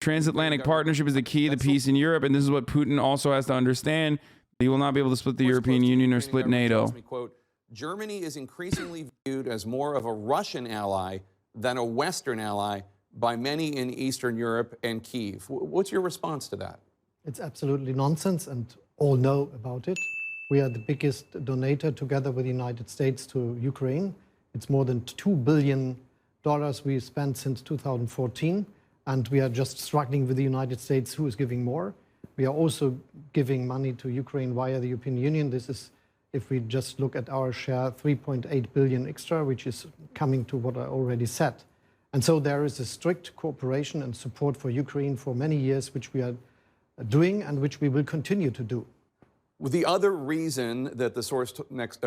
Transatlantic partnership is the key to peace in Europe, and this is what Putin also has to understand. He will not be able to split the European Union or split NATO. Me, quote, Germany is increasingly viewed as more of a Russian ally than a Western ally by many in Eastern Europe and Kyiv. What's your response to that? It's absolutely nonsense, and all know about it. We are the biggest donator together with the United States to Ukraine. It's more than $2 billion we spent since 2014. And we are just struggling with the United States, who is giving more. We are also giving money to Ukraine via the European Union. This is, if we just look at our share, 3.8 billion extra, which is coming to what I already said. And so there is a strict cooperation and support for Ukraine for many years, which we are doing and which we will continue to do. The other reason that the source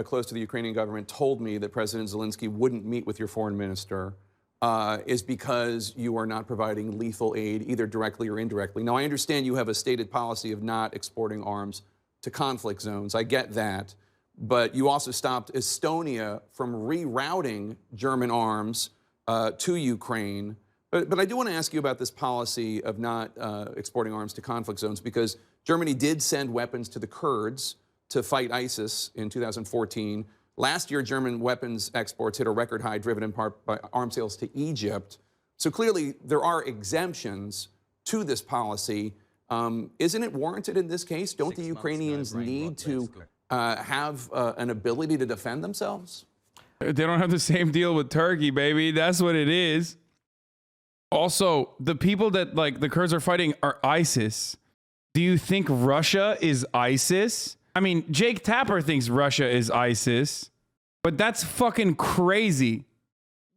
close to the Ukrainian government told me that President Zelensky wouldn't meet with your foreign minister is because you are not providing lethal aid, either directly or indirectly. Now, I understand you have a stated policy of not exporting arms to conflict zones. I get that. But you also stopped Estonia from rerouting German arms to Ukraine. But I do want to ask you about this policy of not exporting arms to conflict zones, because Germany did send weapons to the Kurds to fight ISIS in 2014. Last year, German weapons exports hit a record high, driven in part by arms sales to Egypt. So clearly, there are exemptions to this policy. Isn't it warranted in this case? Don't the Ukrainians need to have an ability to defend themselves? They don't have the same deal with Turkey, baby. That's what it is. Also, the people that, like, the Kurds are fighting are ISIS. Do you think Russia is ISIS? I mean, Jake Tapper thinks Russia is ISIS, but that's fucking crazy.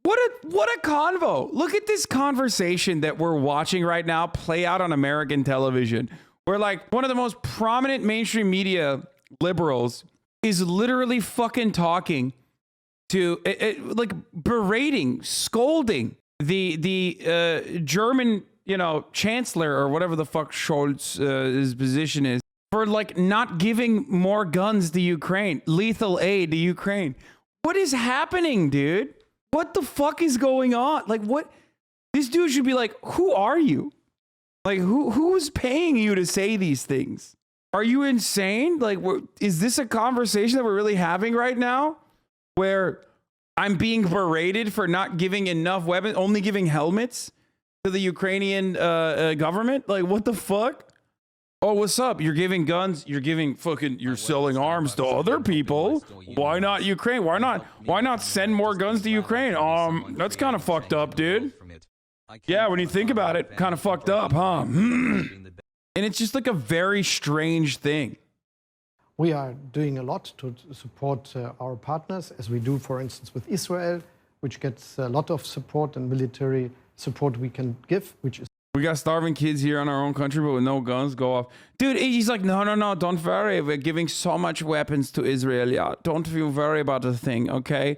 What a convo. Look at this conversation that we're watching right now play out on American television, where, like, one of the most prominent mainstream media liberals is literally fucking talking to, like, berating, scolding the German, you know, chancellor, or whatever the fuck Scholz his position is, for, like, not giving more guns to Ukraine, lethal aid to Ukraine. What is happening, dude? What the fuck is going on? Like, what? This dude should be like, who are you? Like, who's paying you to say these things? Are you insane? Like, is this a conversation that we're really having right now, where I'm being berated for not giving enough weapons, only giving helmets to the Ukrainian government? Like, what the fuck? Oh, what's up? You're giving guns. You're giving fucking, you're selling arms to other people. Why not Ukraine? Why not send more guns to Ukraine? That's kind of fucked up, dude. Yeah, when you think about it, kind of fucked up, huh? And it's just like a very strange thing. We are doing a lot to support our partners, as we do, for instance, with Israel, which gets a lot of support and military support we can give, which is. We got starving kids here in our own country, but with no guns, go off. Dude, he's like, no, don't worry. We're giving so much weapons to Israel. Yeah, don't you worry about the thing, okay?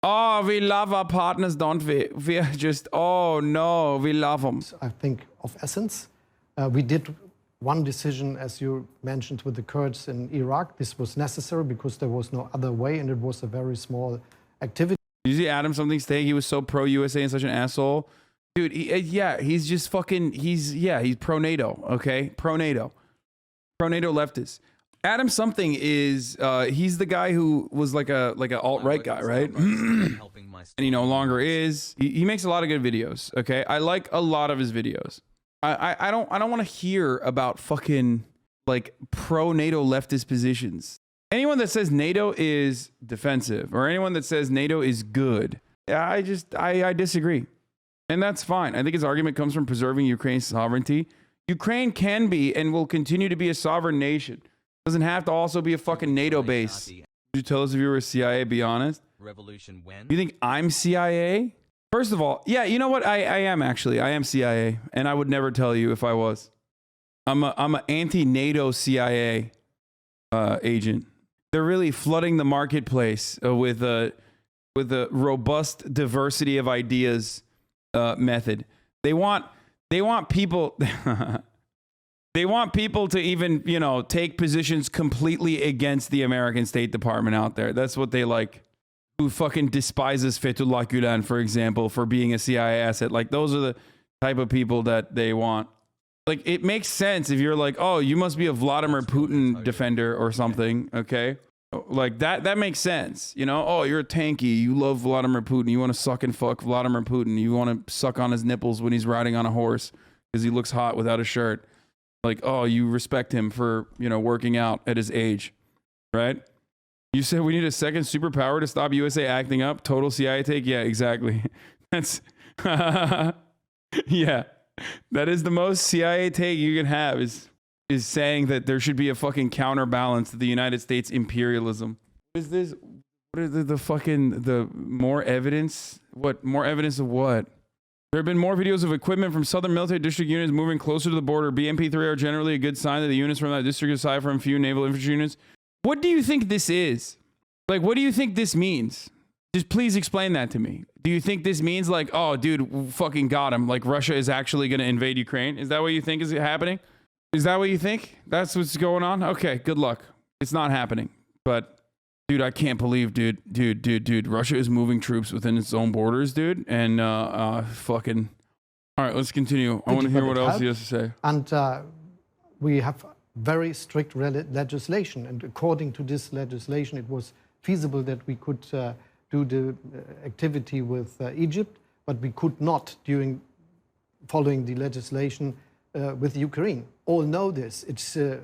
Oh, we love our partners, don't we? We're just, oh no, we love them. I think of essence. We did one decision, as you mentioned, with the Kurds in Iraq. This was necessary because there was no other way, and it was a very small activity. Did you see Adam something saying he was so pro-USA and such an asshole? Dude, yeah, he's just fucking, he's pro-NATO, okay? Pro-NATO leftist. Adam something is, he's the guy who was like a alt-right guy, right? And he no longer is. He makes a lot of good videos, okay? I like a lot of his videos. I don't want to hear about fucking, like, pro-NATO leftist positions. Anyone that says NATO is defensive, or anyone that says NATO is good, I disagree. And that's fine. I think his argument comes from preserving Ukraine's sovereignty. Ukraine can be and will continue to be a sovereign nation. Doesn't have to also be a fucking NATO base. Would you tell us if you were CIA? Be honest. Revolution when? You think I'm CIA? First of all, yeah, you know what? I am actually. I am CIA, and I would never tell you if I was. I'm an anti-NATO CIA agent. They're really flooding the marketplace with a robust diversity of ideas method. They want people they want people to even, you know, take positions completely against the American State Department out there. That's what they like. Who fucking despises Fethullah Gulen, for example, for being a CIA asset. Like, those are the type of people that they want. Like, it makes sense if you're like, oh, you must be a Vladimir Putin defender or something, okay? Like, that makes sense, you know? Oh, you're a tanky. You love Vladimir Putin. You want to suck and fuck Vladimir Putin. You want to suck on his nipples when he's riding on a horse because he looks hot without a shirt. Like, oh, you respect him for, you know, working out at his age, right? You said we need a second superpower to stop USA acting up. Total CIA take? Yeah, exactly. That's, yeah. That is the most CIA take you can have is saying that there should be a fucking counterbalance to the United States imperialism. What is this? What are the more evidence? What? More evidence of what? There have been more videos of equipment from Southern Military District units moving closer to the border. BMP-3 are generally a good sign that the units from that district aside from a few naval infantry units. What do you think this is? Like, what do you think this means? Just please explain that to me. Do you think this means like, oh, dude, fucking got him. Like Russia is actually going to invade Ukraine? Is that what you think is happening? Is that what you think? That's what's going on? Okay, good luck. It's not happening. But, dude, I can't believe, dude. Russia is moving troops within its own borders, dude. And fucking. All right, let's continue. I want to hear what else he has to say. And we have very strict legislation. And according to this legislation, it was feasible that we could do the activity with Egypt, but we could not following the legislation with Ukraine. All know this. It's a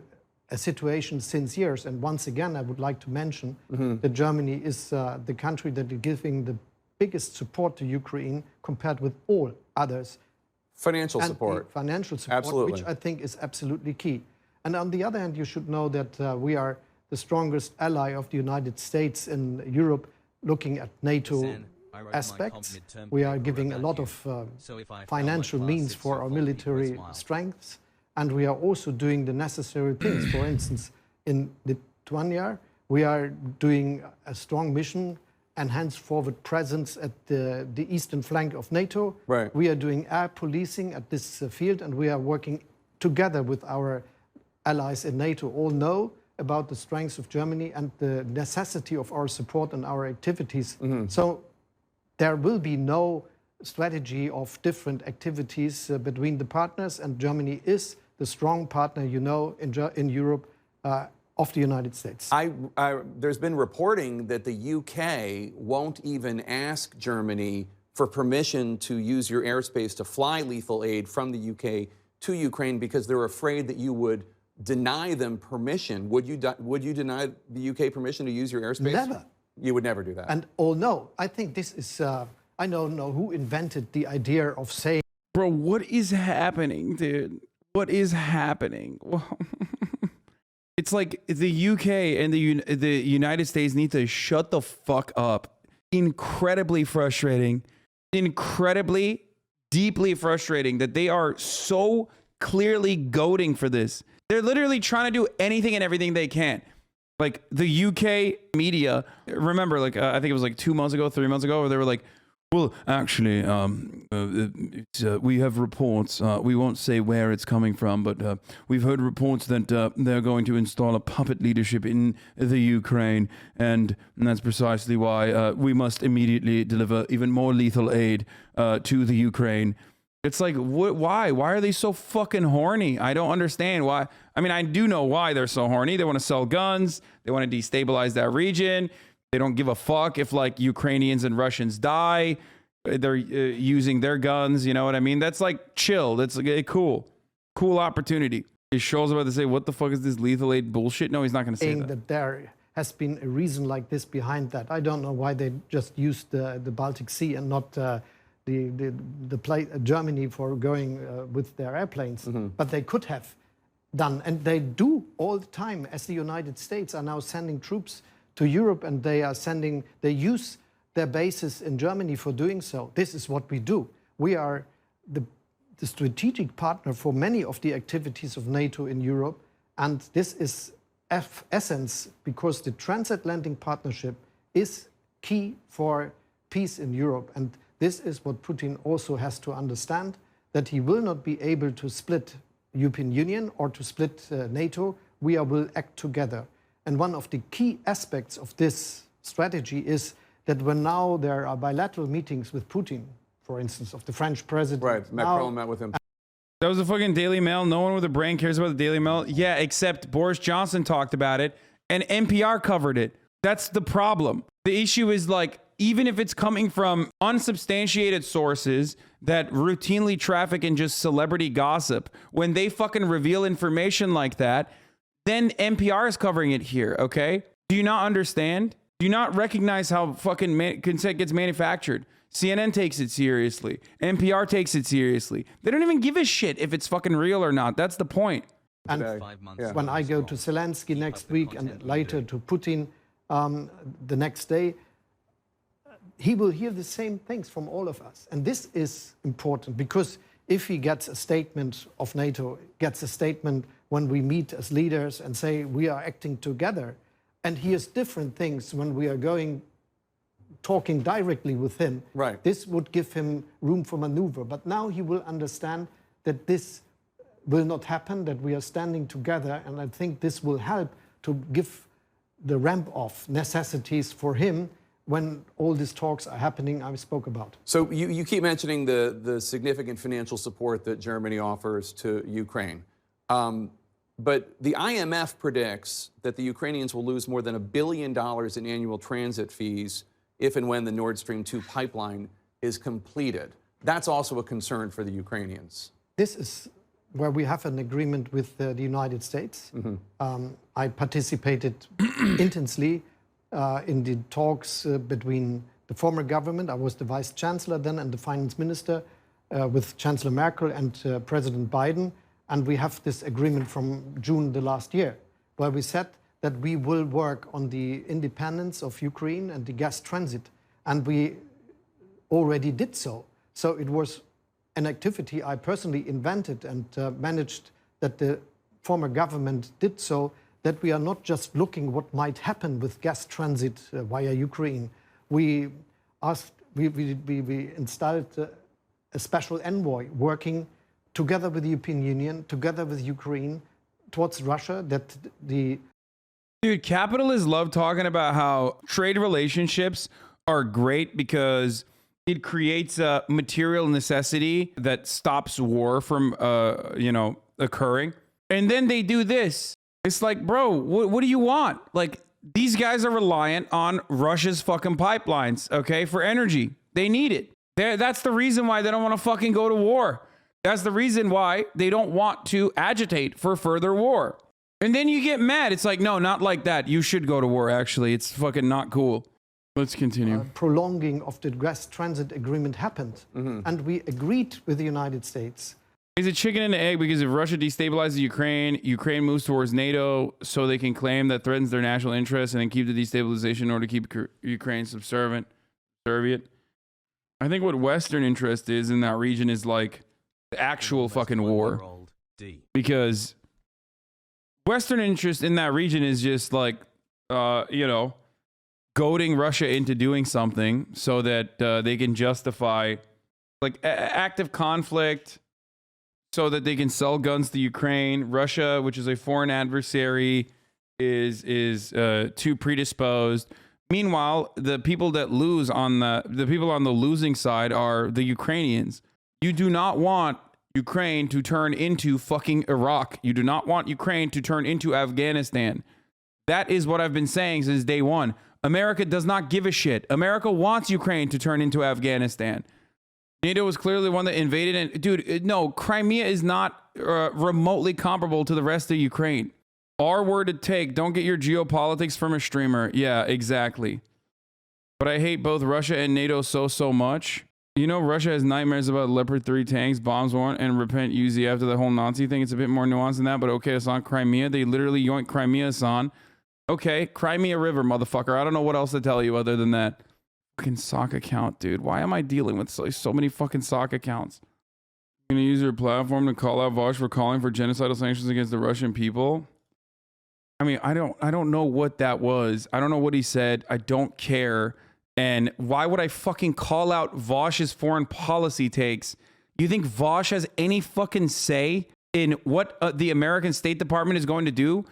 situation since years. And once again, I would like to mention that Germany is the country that is giving the biggest support to Ukraine compared with all others. Financial support. Financial support, absolutely. Which I think is absolutely key. And on the other hand, you should know that we are the strongest ally of the United States in Europe, looking at NATO aspects. We are giving a lot of financial means for our military strengths, and we are also doing the necessary things. For instance, in Lithuania, we are doing a strong mission and henceforward presence at the eastern flank of NATO. Right. We are doing air policing at this field, and we are working together with our allies in NATO. All know about the strengths of Germany and the necessity of our support and our activities. So there will be no strategy of different activities between the partners, and Germany is the strong partner, you know, in Europe of the United States. There's been reporting that the UK won't even ask Germany for permission to use your airspace to fly lethal aid from the UK to Ukraine because they're afraid that you would deny them permission. Would you deny the UK permission to use your airspace? Never. You would never do that. And no, I think this is, I don't know who invented the idea of saying. Bro, what is happening, dude? What is happening? It's like the UK and the United States need to shut the fuck up. Incredibly frustrating. Incredibly, deeply frustrating that they are so clearly goading for this. They're literally trying to do anything and everything they can. Like the UK media, remember, like I think it was like 2 months ago, 3 months ago, where they were like, well, actually, we have reports. We won't say where it's coming from, but we've heard reports that they're going to install a puppet leadership in the Ukraine, and that's precisely why we must immediately deliver even more lethal aid to the Ukraine. It's like, why? Why are they so fucking horny? I don't understand why. I mean, I do know why they're so horny. They want to sell guns. They want to destabilize that region. They don't give a fuck if like Ukrainians and Russians die. They're using their guns. You know what I mean? That's like chill. That's like a cool opportunity. Is Scholz about to say, what the fuck is this lethal aid bullshit? No, he's not going to say that. There has been a reason like this behind that. I don't know why they just used the Baltic Sea and not Germany for going with their airplanes, but they could have done, and they do all the time, as the United States are now sending troops to Europe, and they use their bases in Germany for doing so. This is what we do. We are the strategic partner for many of the activities of NATO in Europe, and this is essence because the transatlantic partnership is key for peace in Europe. And this is what Putin also has to understand, that he will not be able to split European Union or to split NATO. We will act together. And one of the key aspects of this strategy is that when now there are bilateral meetings with Putin, for instance, of the French president. Right, Macron met with him. That was the fucking Daily Mail. No one with a brain cares about the Daily Mail. Yeah, except Boris Johnson talked about it and NPR covered it. That's the problem. The issue is like, even if it's coming from unsubstantiated sources that routinely traffic in just celebrity gossip, when they fucking reveal information like that, then NPR is covering it here, okay? Do you not understand? Do you not recognize how fucking consent gets manufactured? CNN takes it seriously. NPR takes it seriously. They don't even give a shit if it's fucking real or not. That's the point. And when I go to Zelensky next week and later to Putin the next day, he will hear the same things from all of us. And this is important because if he gets a statement of NATO, gets a statement when we meet as leaders and say we are acting together, and hears different things when we are talking directly with him, right, this would give him room for maneuver. But now he will understand that this will not happen, that we are standing together, and I think this will help to give the ramp off necessities for him when all these talks are happening I spoke about. So you keep mentioning the significant financial support that Germany offers to Ukraine. But the IMF predicts that the Ukrainians will lose more than $1 billion in annual transit fees if and when the Nord Stream 2 pipeline is completed. That's also a concern for the Ukrainians. This is where we have an agreement with the United States. I participated intensely in the talks between the former government, I was the vice chancellor then, and the finance minister with Chancellor Merkel and President Biden. And we have this agreement from June the last year, where we said that we will work on the independence of Ukraine and the gas transit. And we already did so. So it was an activity I personally invented and managed that the former government did so, that we are not just looking what might happen with gas transit via Ukraine. We installed a special envoy working together with the European Union, together with Ukraine, towards Russia, that the... Dude, capitalists love talking about how trade relationships are great because it creates a material necessity that stops war from, occurring. And then they do this. It's like, bro, what do you want? Like, these guys are reliant on Russia's fucking pipelines, okay, for energy. They need it. That's the reason why they don't want to fucking go to war. That's the reason why they don't want to agitate for further war. And then you get mad. It's like, no, not like that. You should go to war, actually. It's fucking not cool. Let's continue. Prolonging of the gas transit agreement happened. And we agreed with the United States. Is it chicken and egg? Because if Russia destabilizes Ukraine, Ukraine moves towards NATO so they can claim that threatens their national interests and then keep the destabilization in order to keep Ukraine subservient. I think what Western interest is in that region is like the actual fucking war. Because Western interest in that region is just like, goading Russia into doing something so that they can justify like active conflict so that they can sell guns to Ukraine. Russia, which is a foreign adversary, is too predisposed. Meanwhile, the people that lose on the people on the losing side are the Ukrainians. You do not want Ukraine to turn into fucking Iraq. You do not want Ukraine to turn into Afghanistan. That is what I've been saying since day one. America does not give a shit. America wants Ukraine to turn into Afghanistan. NATO was clearly one that invaded. And dude, no, Crimea is not remotely comparable to the rest of Ukraine. Our word to take. Don't get your geopolitics from a streamer. Yeah, exactly. But I hate both Russia and NATO so much. You know, Russia has nightmares about Leopard 3 tanks, bombs warrant, and repent UZ after the whole Nazi thing. It's a bit more nuanced than that, but okay, it's on Crimea. They literally yoinked Crimea, Hasan. Okay, Crimea River, motherfucker. I don't know what else to tell you other than that. Fucking sock account, dude. Why am I dealing with so many fucking sock accounts? You're gonna use your platform to call out Vaush for calling for genocidal sanctions against the Russian people? I mean, I don't know what that was. I don't know what he said. I don't care. And why would I fucking call out Vaush's foreign policy takes? You think Vaush has any fucking say in what the American State Department is going to do?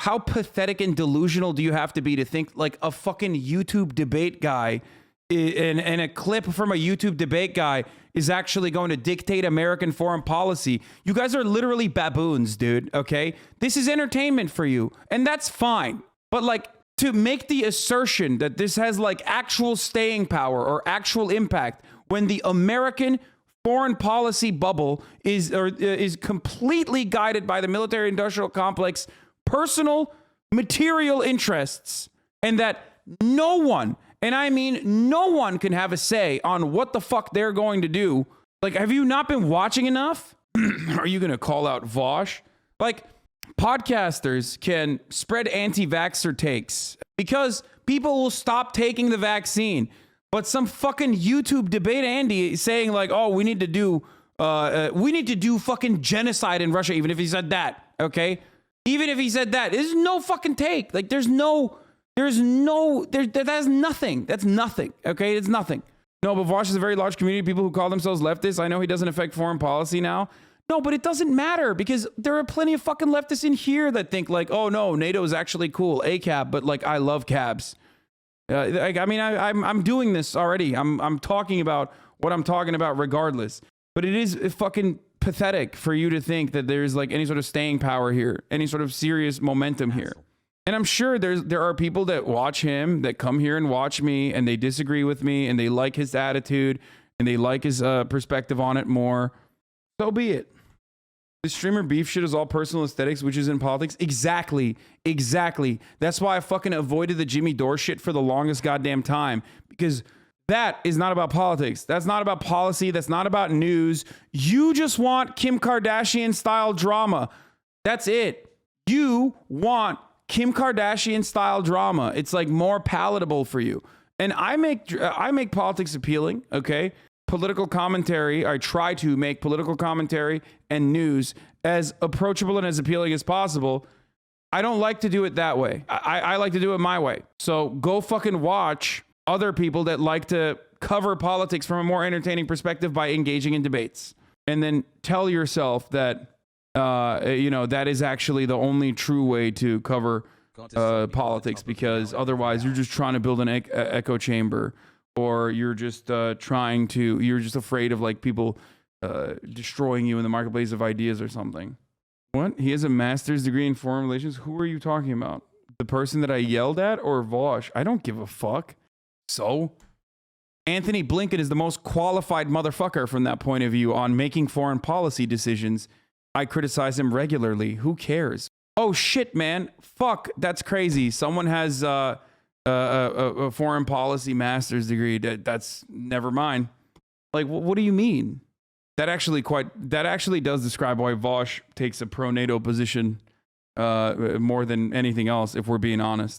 How pathetic and delusional do you have to be to think like a fucking YouTube debate guy and a clip from a YouTube debate guy is actually going to dictate American foreign policy. You guys are literally baboons, dude, okay? This is entertainment for you, and that's fine. But like, to make the assertion that this has like actual staying power or actual impact when the American foreign policy bubble is completely guided by the military industrial complex, personal material interests, and that no one, and I mean no one, can have a say on what the fuck they're going to do. Like, have you not been watching enough? Are you going to call out Vaush? Like, podcasters can spread anti-vaxxer takes because people will stop taking the vaccine. But some fucking YouTube debate Andy saying like, oh, we need to do fucking genocide in Russia, even if he said that, okay? Even if he said that, there's no fucking take. Like, that's nothing. That's nothing, okay? It's nothing. No, but Vaush is a very large community of people who call themselves leftists. I know he doesn't affect foreign policy now. No, but it doesn't matter because there are plenty of fucking leftists in here that think like, oh no, NATO is actually cool, ACAB, but like I love cabs. I mean, I'm doing this already. I'm talking about what I'm talking about regardless. But it is fucking pathetic for you to think that there's like any sort of staying power here, any sort of serious momentum here. And I'm sure there are people that watch him, that come here and watch me, and they disagree with me, and they like his attitude, and they like his perspective on it more. So be it. The streamer beef shit is all personal aesthetics, which is in politics. Exactly. That's why I fucking avoided the Jimmy Dore shit for the longest goddamn time, because that is not about politics. That's not about policy. That's not about news. You just want Kim Kardashian style drama. That's it. You want Kim Kardashian style drama. It's like more palatable for you. And I make politics appealing, okay? Political commentary, I try to make political commentary and news as approachable and as appealing as possible. I don't like to do it that way. I like to do it my way. So go fucking watch other people that like to cover politics from a more entertaining perspective by engaging in debates. And then tell yourself that, that is actually the only true way to cover politics, because otherwise you're just trying to build an echo chamber. Or you're just you're just afraid of like people destroying you in the marketplace of ideas or something. What? He has a master's degree in foreign relations? Who are you talking about? The person that I yelled at or Vaush? I don't give a fuck. So? Anthony Blinken is the most qualified motherfucker from that point of view on making foreign policy decisions. I criticize him regularly. Who cares? Oh shit, man. Fuck. That's crazy. Someone has a foreign policy master's degree. That's never mind. Like, what do you mean? That actually does describe why Vaush takes a pro-NATO position more than anything else, if we're being honest.